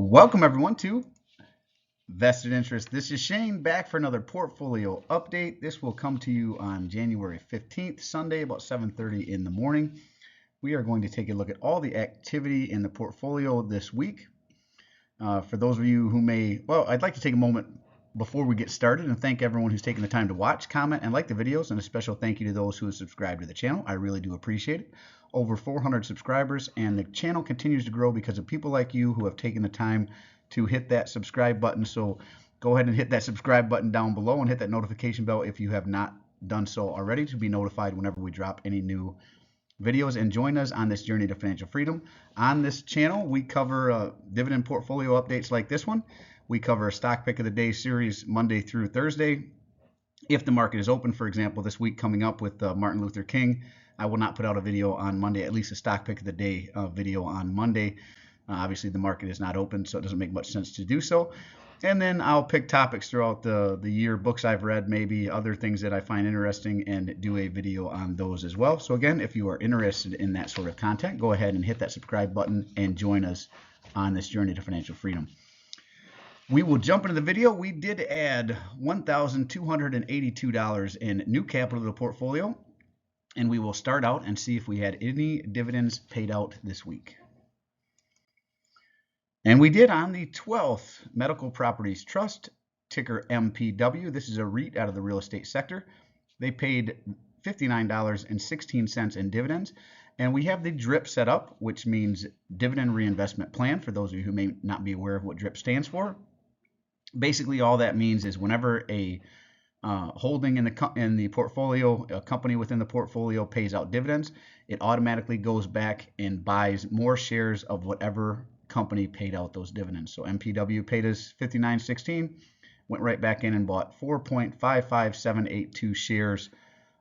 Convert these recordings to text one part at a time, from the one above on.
Welcome everyone to Vested Interest. This is Shane back for another portfolio update. This will come to you on January 15th, Sunday, about 7:30 in the morning. We are going to take a look at all the activity in the portfolio this week. For those of you who I'd like to take a moment before we get started and thank everyone who's taken the time to watch, comment, and like the videos, and a special thank you to those who have subscribed to the channel. I really do appreciate it. Over 400 subscribers, and the channel continues to grow because of people like you who have taken the time to hit that subscribe button. So go ahead and hit that subscribe button down below and hit that notification bell if you have not done so already to be notified whenever we drop any new videos, and join us on this journey to financial freedom. On this channel, we cover dividend portfolio updates like this one. We cover a stock pick of the day series Monday through Thursday. If the market is open, for example, this week coming up with Martin Luther King, I will not put out a video on Monday, at least a stock pick of the day video on Monday. Obviously, the market is not open, so it doesn't make much sense to do so. And then I'll pick topics throughout the year, books I've read, maybe other things that I find interesting, and do a video on those as well. So again, if you are interested in that sort of content, go ahead and hit that subscribe button and join us on this journey to financial freedom. We will jump into the video. We did add $1,282 in new capital to the portfolio, and we will start out and see if we had any dividends paid out this week. And we did on the 12th. Medical Properties Trust, ticker MPW. This is a REIT out of the real estate sector. They paid $59.16 in dividends. And we have the DRIP set up, which means Dividend Reinvestment Plan, for those of you who may not be aware of what DRIP stands for. Basically, all that means is whenever a holding in the portfolio, a company within the portfolio pays out dividends, it automatically goes back and buys more shares of whatever company paid out those dividends. So MPW paid us $59.16, went right back in and bought 4.55782 shares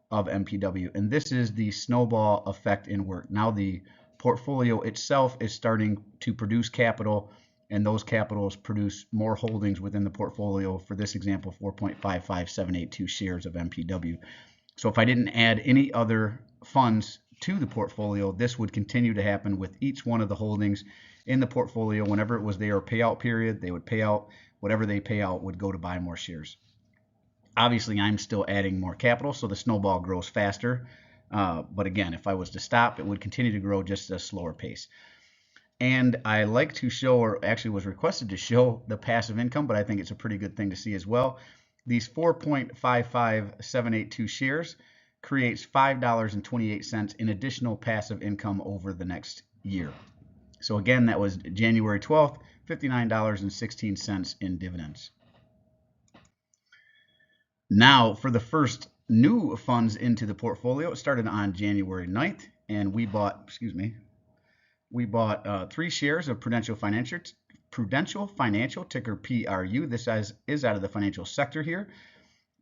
of MPW. And this is the snowball effect in work. Now the portfolio itself is starting to produce capital, and those capitals produce more holdings within the portfolio. For this example, 4.55782 shares of MPW. So if I didn't add any other funds to the portfolio, this would continue to happen with each one of the holdings in the portfolio. Whenever it was their payout period, they would pay out. Whatever they pay out would go to buy more shares. Obviously, I'm still adding more capital, so the snowball grows faster. But again, if I was to stop, it would continue to grow just at a slower pace. And I like to show, or actually was requested to show, the passive income, but I think it's a pretty good thing to see as well. These 4.55782 shares creates $5.28 in additional passive income over the next year. So again, that was January 12th, $59.16 in dividends. Now, for the first new funds into the portfolio, it started on January 9th, and we bought, 3 shares of Prudential Financial, ticker PRU. This is out of the financial sector here.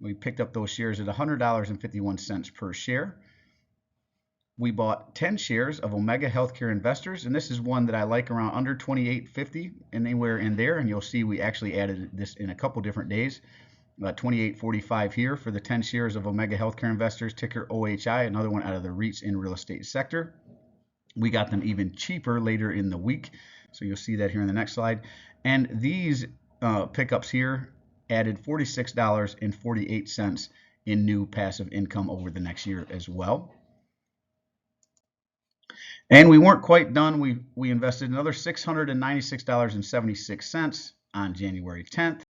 We picked up those shares at $100.51 per share. We bought 10 shares of Omega Healthcare Investors, and this is one that I like around under $28.50, anywhere in there. And you'll see we actually added this in a couple different days. $28.45 here for the 10 shares of Omega Healthcare Investors, ticker OHI, another one out of the REITs in real estate sector. We got them even cheaper later in the week, so you'll see that here in the next slide. And these pickups here added $46.48 in new passive income over the next year as well. And we weren't quite done. We invested another $696.76 on January 10th.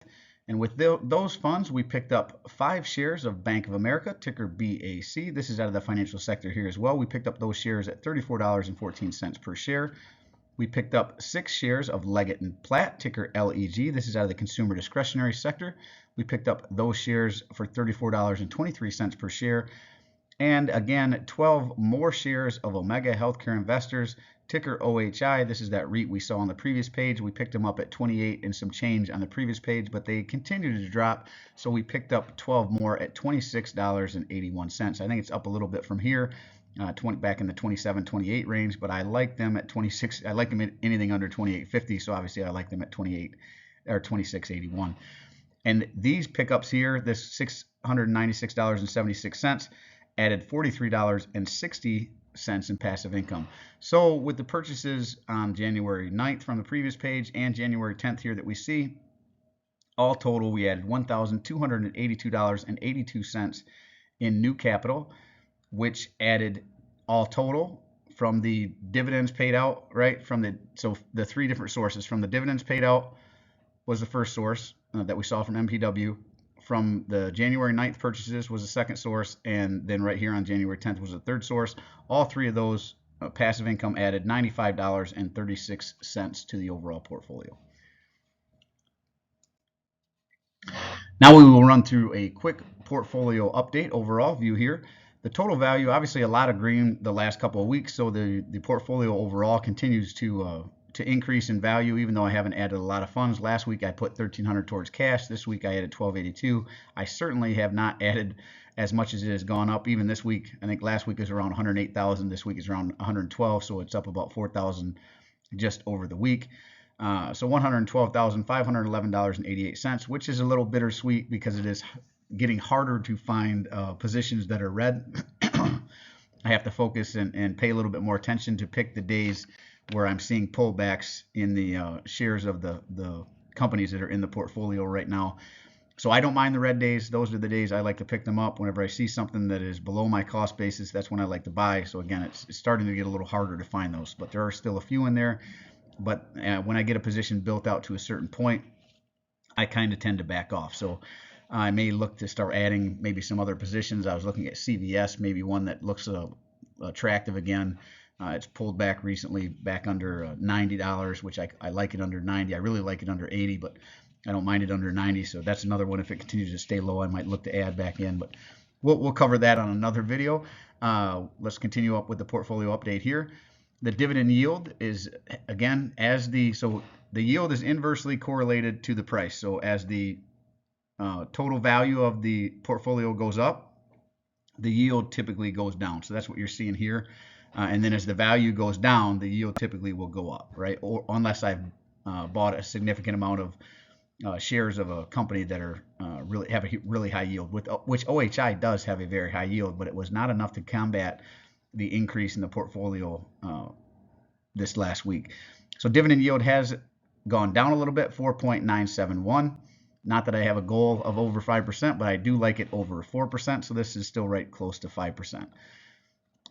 And with those funds, we picked up 5 shares of Bank of America, ticker BAC. This is out of the financial sector here as well. We picked up those shares at $34.14 per share. We picked up 6 shares of Leggett & Platt, ticker LEG. This is out of the consumer discretionary sector. We picked up those shares for $34.23 per share. And again, 12 more shares of Omega Healthcare Investors, ticker OHI. This is that REIT we saw on the previous page. We picked them up at 28 and some change on the previous page, but they continued to drop. So we picked up 12 more at $26.81. I think it's up a little bit from here, back in the 27, 28 range, but I like them at 26. I like them at anything under 28.50. So obviously I like them at 28 or 26.81. And these pickups here, this $696.76, added $43.60 cents in passive income. So with the purchases on January 9th from the previous page and January 10th here that we see, all total, we added $1,282.82 in new capital, which added all total from the dividends paid out, right? So the three different sources from the dividends paid out was the first source that we saw from MPW. From the January 9th purchases was the second source, and then right here on January 10th was the third source. All three of those passive income added $95.36 to the overall portfolio. Now we will run through a quick portfolio update overall view here. The total value, obviously a lot of green the last couple of weeks, so the portfolio overall continues to increase in value, even though I haven't added a lot of funds. Last week I put $1,300 towards cash. This week I added $1,282. I certainly have not added as much as it has gone up. Even this week, I think last week was around 108,000. This week is around 112, so it's up about 4,000 just over the week. So $112,511.88, which is a little bittersweet because it is getting harder to find positions that are red. I have to focus and pay a little bit more attention to pick the days where I'm seeing pullbacks in the shares of the companies that are in the portfolio right now. So I don't mind the red days. Those are the days I like to pick them up. Whenever I see something that is below my cost basis, that's when I like to buy. So again, it's starting to get a little harder to find those, but there are still a few in there. But when I get a position built out to a certain point, I kind of tend to back off. So I may look to start adding maybe some other positions. I was looking at CVS, maybe one that looks attractive again. It's pulled back recently, back under $90, which I like it under 90. I really like it under 80, but I don't mind it under 90. So that's another one. If it continues to stay low, I might look to add back in. But we'll cover that on another video. Let's continue up with the portfolio update here. The dividend yield is, again, so the yield is inversely correlated to the price. So as the total value of the portfolio goes up, the yield typically goes down. So that's what you're seeing here. And then as the value goes down, the yield typically will go up, right? Or unless I've bought a significant amount of shares of a company that are really have a really high yield, which OHI does have a very high yield, but it was not enough to combat the increase in the portfolio this last week. So dividend yield has gone down a little bit, 4.971. Not that I have a goal of over 5%, but I do like it over 4%. So this is still right close to 5%.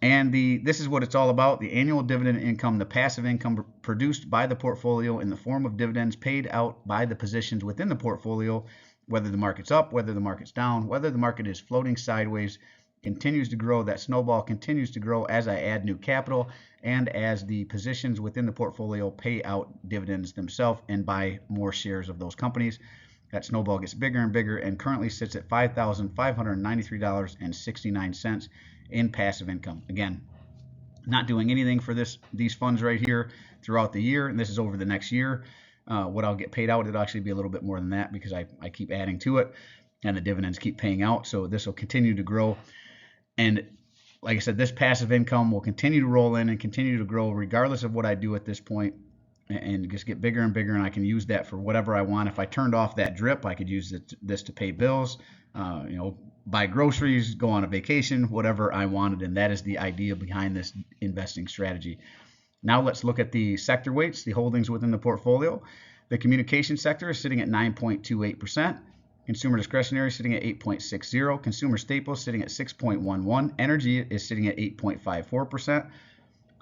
And this is what it's all about: the annual dividend income, the passive income produced by the portfolio in the form of dividends paid out by the positions within the portfolio, whether the market's up, whether the market's down, whether the market is floating sideways, continues to grow. That snowball continues to grow as I add new capital and as the positions within the portfolio pay out dividends themselves and buy more shares of those companies. That snowball gets bigger and bigger and currently sits at $5,593.69 in passive income. Again, not doing anything for these funds right here throughout the year, and this is over the next year. What I'll get paid out, it'll actually be a little bit more than that because I keep adding to it and the dividends keep paying out. So this will continue to grow. And like I said, this passive income will continue to roll in and continue to grow regardless of what I do at this point, and just get bigger and bigger, and I can use that for whatever I want. If I turned off that drip, I could use this to pay bills, buy groceries, go on a vacation, whatever I wanted, and that is the idea behind this investing strategy. Now let's look at the sector weights, the holdings within the portfolio. The communication sector is sitting at 9.28%. Consumer discretionary is sitting at 8.60%. Consumer staples sitting at 6.11%. Energy is sitting at 8.54%.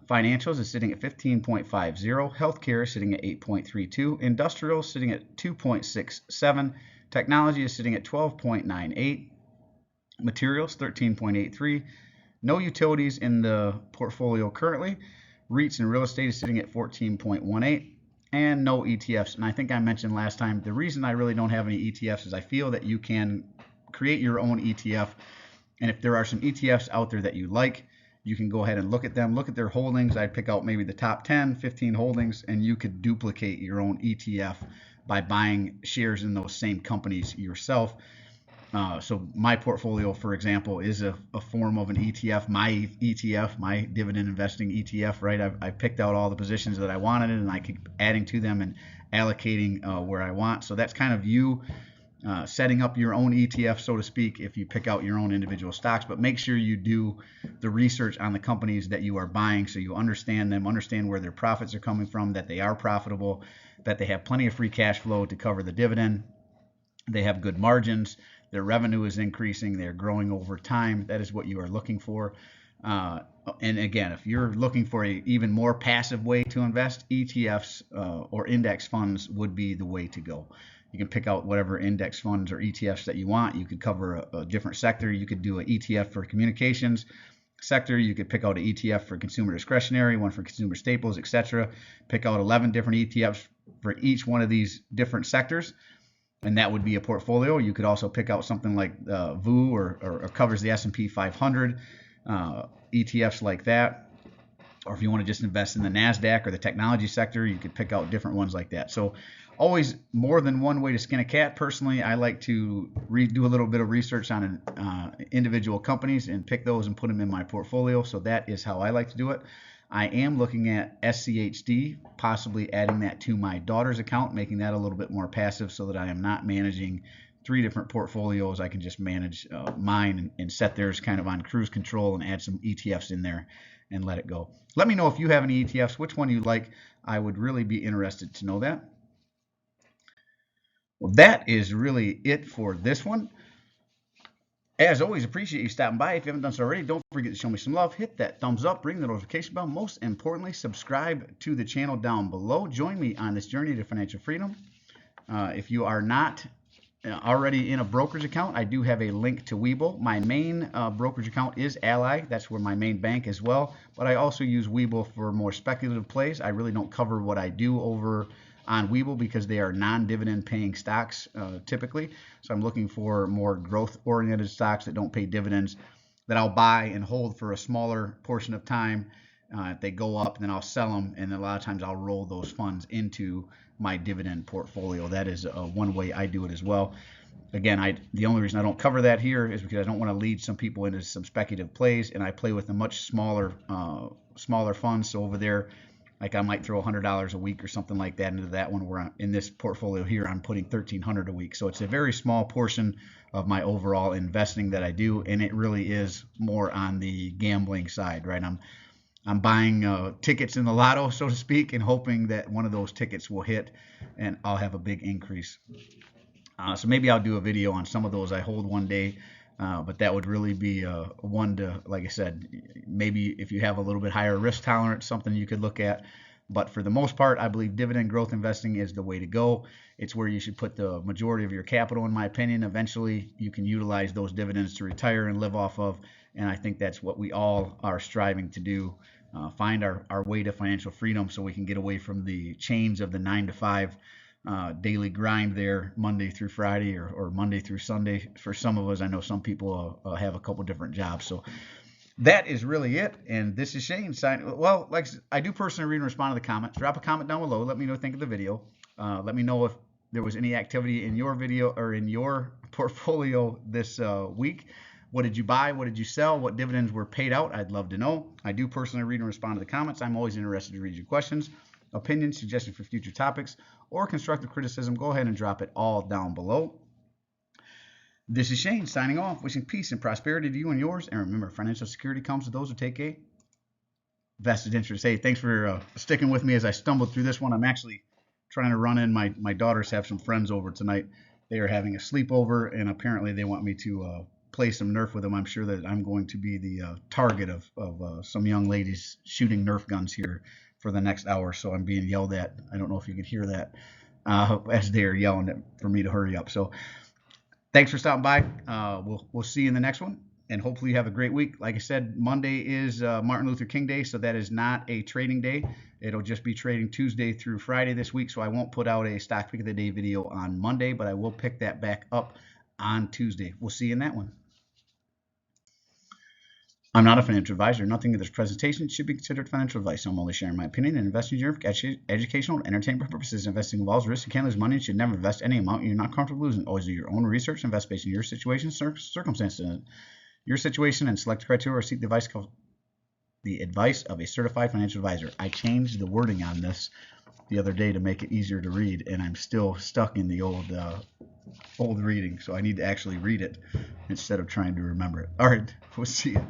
Financials is sitting at 15.50%. Healthcare is sitting at 8.32%. Industrial is sitting at 2.67%. Technology is sitting at 12.98%. Materials 13.83%. No utilities in the portfolio currently. REITs and real estate is sitting at 14.18%. And no ETFs. And I think I mentioned last time, the reason I really don't have any ETFs is I feel that you can create your own ETF. And if there are some ETFs out there that you like, you can go ahead and look at them, look at their holdings. I'd pick out maybe the top 10, 15 holdings, and you could duplicate your own ETF by buying shares in those same companies yourself. So my portfolio, for example, is a form of an ETF. My ETF, my dividend investing ETF, right? I picked out all the positions that I wanted, and I keep adding to them and allocating where I want. So that's kind of you setting up your own ETF, so to speak, if you pick out your own individual stocks. But make sure you do the research on the companies that you are buying so you understand them, understand where their profits are coming from, that they are profitable, that they have plenty of free cash flow to cover the dividend, they have good margins, their revenue is increasing, they're growing over time. That is what you are looking for. And again, if you're looking for a even more passive way to invest, ETFs or index funds would be the way to go. You can pick out whatever index funds or ETFs that you want. You could cover a different sector. You could do an ETF for communications sector. You could pick out an ETF for consumer discretionary, one for consumer staples, etc. Pick out 11 different ETFs for each one of these different sectors, and that would be a portfolio. You could also pick out something like VU or covers the S&P 500, ETFs like that. Or if you want to just invest in the NASDAQ or the technology sector, you could pick out different ones like that. So always more than one way to skin a cat. Personally, I like to do a little bit of research on individual companies and pick those and put them in my portfolio. So that is how I like to do it. I am looking at SCHD, possibly adding that to my daughter's account, making that a little bit more passive so that I am not managing 3 different portfolios. I can just manage mine and set theirs kind of on cruise control and add some ETFs in there and let it go. Let me know if you have any ETFs, which one you like. I would really be interested to know that. Well, that is really it for this one. As always, appreciate you stopping by. If you haven't done so already, don't forget to show me some love. Hit that thumbs up, ring the notification bell. Most importantly, subscribe to the channel down below. Join me on this journey to financial freedom. If you are not already in a brokerage account, I do have a link to Webull. My main brokerage account is Ally. That's where my main bank as well. But I also use Webull for more speculative plays. I really don't cover what I do over on Webull because they are non-dividend paying stocks typically. So I'm looking for more growth-oriented stocks that don't pay dividends that I'll buy and hold for a smaller portion of time. If they go up, then I'll sell them, and then a lot of times I'll roll those funds into my dividend portfolio. That is one way I do it as well. Again, the only reason I don't cover that here is because I don't want to lead some people into some speculative plays, and I play with a much smaller funds. So over there, like I might throw $100 a week or something like that into that one, where in this portfolio here, I'm putting $1,300 a week. So it's a very small portion of my overall investing that I do, and it really is more on the gambling side, right? I'm buying tickets in the lotto, so to speak, and hoping that one of those tickets will hit and I'll have a big increase. So maybe I'll do a video on some of those I hold one day, but that would really be one to, like I said, maybe if you have a little bit higher risk tolerance, something you could look at. But for the most part, I believe dividend growth investing is the way to go. It's where you should put the majority of your capital, in my opinion. Eventually, you can utilize those dividends to retire and live off of, and I think that's what we all are striving to do. Find our way to financial freedom so we can get away from the chains of the 9 to 5 daily grind there, Monday through Friday or Monday through Sunday. For some of us, I know some people have a couple different jobs. So that is really it. And this is Shane signing. Well, like I do personally read and respond to the comments. Drop a comment down below. Let me know what you think of the video. Let me know if there was any activity in your video or in your portfolio this week. What did you buy? What did you sell? What dividends were paid out? I'd love to know. I do personally read and respond to the comments. I'm always interested to read your questions, opinions, suggestions for future topics, or constructive criticism. Go ahead and drop it all down below. This is Shane signing off, wishing peace and prosperity to you and yours. And remember, financial security comes to those who take a vested interest. Hey, thanks for sticking with me as I stumbled through this one. I'm actually trying to run in. My daughters have some friends over tonight. They are having a sleepover, and apparently they want me to play some Nerf with them. I'm sure that I'm going to be the target of some young ladies shooting Nerf guns here for the next hour. So I'm being yelled at. I don't know if you can hear that as they're yelling for me to hurry up. So thanks for stopping by. We'll see you in the next one, and hopefully you have a great week. Like I said, Monday is Martin Luther King Day, so that is not a trading day. It'll just be trading Tuesday through Friday this week, so I won't put out a stock pick of the day video on Monday, but I will pick that back up on Tuesday. We'll see you in that one. I'm not a financial advisor. Nothing in this presentation should be considered financial advice. I'm only sharing my opinion and investing in for educational and entertainment purposes. Investing involves risk. You can't lose money and should never invest any amount you're not comfortable losing. Always do your own research. Invest based on your situation, circumstances, your situation, and select criteria or seek the advice of a certified financial advisor. I changed the wording on this the other day to make it easier to read, and I'm still stuck in the old old reading, so I need to actually read it instead of trying to remember it. All right, we'll see you.